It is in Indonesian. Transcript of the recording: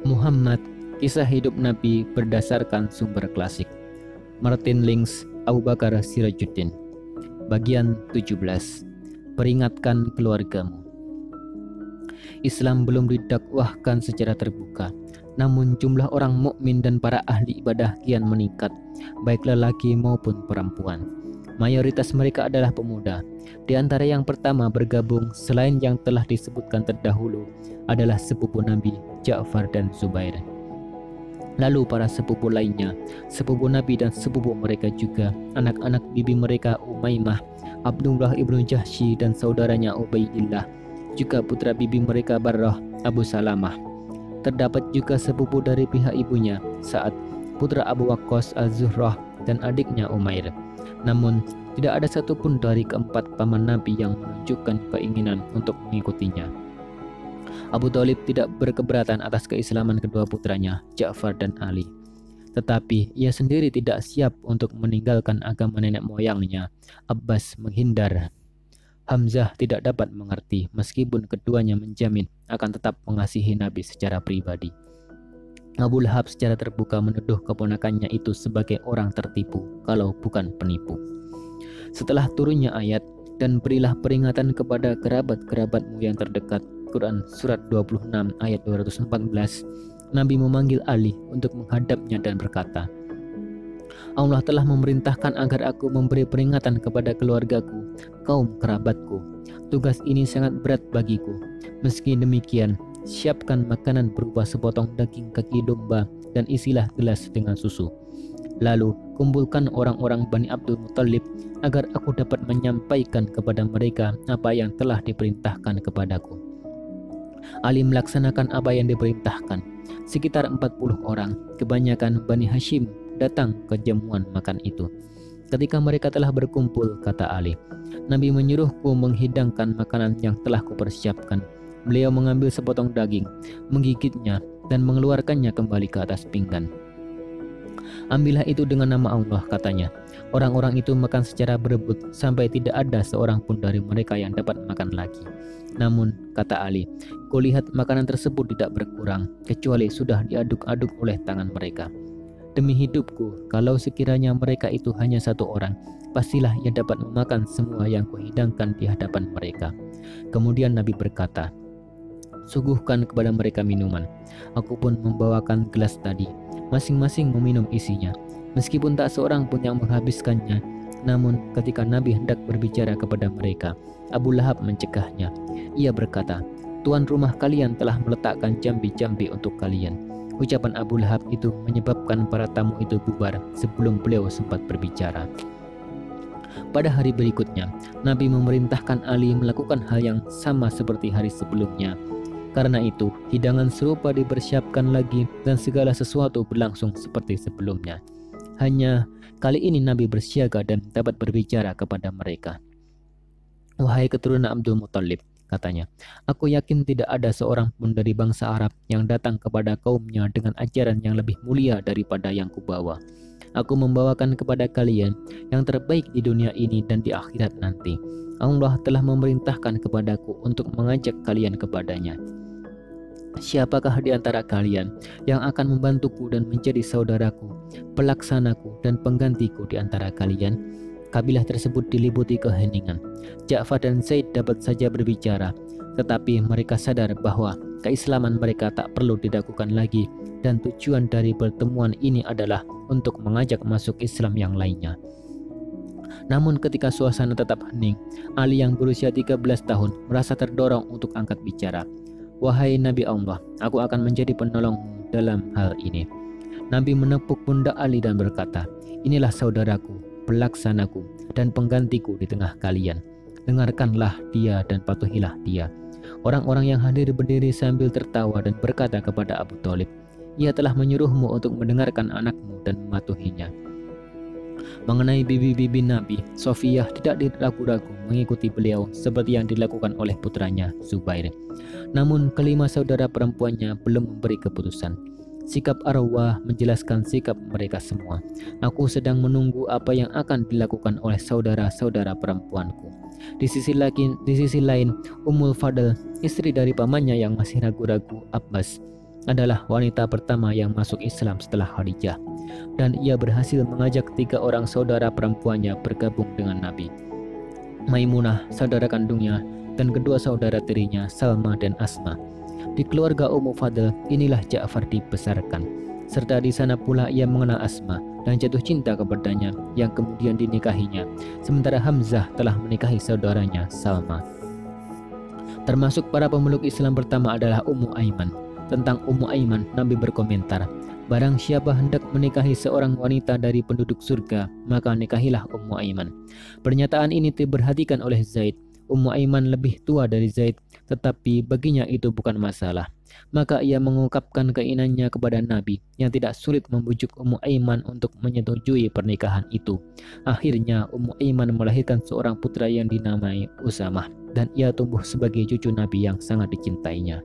Muhammad, kisah hidup Nabi berdasarkan sumber klasik. Martin Lings, Abu Bakar Sirajuddin. Bagian 17. Peringatkan keluargamu. Islam belum didakwahkan secara terbuka, namun jumlah orang mukmin dan para ahli ibadah kian meningkat, baik lelaki maupun perempuan. Mayoritas mereka adalah pemuda. Di antara yang pertama bergabung selain yang telah disebutkan terdahulu adalah sepupu Nabi Ja'far dan Zubair. Lalu para sepupu lainnya, sepupu Nabi dan sepupu mereka juga, anak-anak bibi mereka Umaymah, Abdullah ibnu Jahsy dan saudaranya Ubaidillah, juga putra bibi mereka Barrah, Abu Salamah. Terdapat juga sepupu dari pihak ibunya, Sa'ad, putra Abu Waqqas Az-Zuhrah dan adiknya Umair. Namun, tidak ada satupun dari keempat paman Nabi yang menunjukkan keinginan untuk mengikutinya. Abu Thalib tidak berkeberatan atas keislaman kedua putranya, Ja'far dan Ali. Tetapi ia sendiri tidak siap untuk meninggalkan agama nenek moyangnya. Abbas menghindar. Hamzah tidak dapat mengerti meskipun keduanya menjamin akan tetap mengasihi Nabi secara pribadi. Abu Lahab secara terbuka menuduh keponakannya itu sebagai orang tertipu, kalau bukan penipu. Setelah turunnya ayat, dan berilah peringatan kepada kerabat-kerabatmu yang terdekat, Quran Surat 26 ayat 214, Nabi memanggil Ali untuk menghadapnya dan berkata, Allah telah memerintahkan agar aku memberi peringatan kepada keluargaku, kaum kerabatku. Tugas ini sangat berat bagiku. Meski demikian, siapkan makanan berupa sepotong daging kaki domba dan isilah gelas dengan susu. Lalu kumpulkan orang-orang Bani Abdul Muthalib agar aku dapat menyampaikan kepada mereka apa yang telah diperintahkan kepadaku. Ali melaksanakan apa yang diperintahkan. Sekitar 40 orang, kebanyakan Bani Hashim, datang ke jamuan makan itu. Ketika mereka telah berkumpul, kata Ali, Nabi menyuruhku menghidangkan makanan yang telah kupersiapkan. Beliau mengambil sepotong daging, menggigitnya, dan mengeluarkannya kembali ke atas pinggan. Ambillah itu dengan nama Allah, katanya. Orang-orang itu makan secara berebut sampai tidak ada seorang pun dari mereka yang dapat makan lagi. Namun, kata Ali, kulihat makanan tersebut tidak berkurang, kecuali sudah diaduk-aduk oleh tangan mereka. Demi hidupku, kalau sekiranya mereka itu hanya satu orang, pastilah ia dapat memakan semua yang kuhidangkan di hadapan mereka. Kemudian Nabi berkata, suguhkan kepada mereka minuman. Aku pun membawakan gelas tadi. Masing-masing meminum isinya. Meskipun tak seorang pun yang menghabiskannya, namun ketika Nabi hendak berbicara kepada mereka, Abu Lahab mencegahnya. Ia berkata, tuan rumah kalian telah meletakkan jambi-jambi untuk kalian. Ucapan Abu Lahab itu menyebabkan para tamu itu bubar sebelum beliau sempat berbicara. Pada hari berikutnya, Nabi memerintahkan Ali melakukan hal yang sama seperti hari sebelumnya. Karena itu, hidangan serupa dipersiapkan lagi dan segala sesuatu berlangsung seperti sebelumnya. Hanya kali ini Nabi bersiaga dan dapat berbicara kepada mereka. Wahai keturunan Abdul Muthalib, katanya, aku yakin tidak ada seorang pun dari bangsa Arab yang datang kepada kaumnya dengan ajaran yang lebih mulia daripada yang kubawa. Aku membawakan kepada kalian yang terbaik di dunia ini dan di akhirat nanti. Allah telah memerintahkan kepadaku untuk mengajak kalian kepadanya. Siapakah di antara kalian yang akan membantuku dan menjadi saudaraku, pelaksanaku dan penggantiku di antara kalian? Kabilah tersebut diliputi keheningan. Ja'far dan Zaid dapat saja berbicara, tetapi mereka sadar bahwa keislaman mereka tak perlu diragukan lagi dan tujuan dari pertemuan ini adalah untuk mengajak masuk Islam yang lainnya. Namun ketika suasana tetap hening, Ali yang berusia 13 tahun merasa terdorong untuk angkat bicara. Wahai Nabi Allah, aku akan menjadi penolongmu dalam hal ini. Nabi menepuk pundak Ali dan berkata, inilah saudaraku, pelaksanaku, dan penggantiku di tengah kalian. Dengarkanlah dia dan patuhilah dia. Orang-orang yang hadir berdiri sambil tertawa dan berkata kepada Abu Thalib, ia telah menyuruhmu untuk mendengarkan anakmu dan mematuhinya. Mengenai bibi-bibi Nabi, Sofiyah tidak diragu-ragu mengikuti beliau seperti yang dilakukan oleh putranya Zubair. Namun kelima saudara perempuannya belum memberi keputusan. Sikap Arwah menjelaskan sikap mereka semua. Aku sedang menunggu apa yang akan dilakukan oleh saudara-saudara perempuanku. Di sisi lain, Ummul Fadl, istri dari pamannya yang masih ragu-ragu, Abbas, adalah wanita pertama yang masuk Islam setelah Khadijah, dan ia berhasil mengajak 3 orang saudara perempuannya bergabung dengan Nabi. Maimunah, saudara kandungnya, dan kedua saudara tirinya Salma dan Asma. Di keluarga Ummu Fadl inilah Ja'far dibesarkan, serta di sana pula ia mengenal Asma dan jatuh cinta kepadanya yang kemudian dinikahinya, sementara Hamzah telah menikahi saudaranya Salma. Termasuk para pemeluk Islam pertama adalah Ummu Aiman. Tentang Ummu Aiman, Nabi berkomentar, "Barang siapa hendak menikahi seorang wanita dari penduduk surga, maka nikahilah Ummu Aiman." Pernyataan ini diperhatikan oleh Zaid. Ummu Aiman lebih tua dari Zaid, tetapi baginya itu bukan masalah. Maka ia mengungkapkan keinginannya kepada Nabi, yang tidak sulit membujuk Ummu Aiman untuk menyetujui pernikahan itu. Akhirnya Ummu Aiman melahirkan seorang putra yang dinamai Usamah, dan ia tumbuh sebagai cucu Nabi yang sangat dicintainya.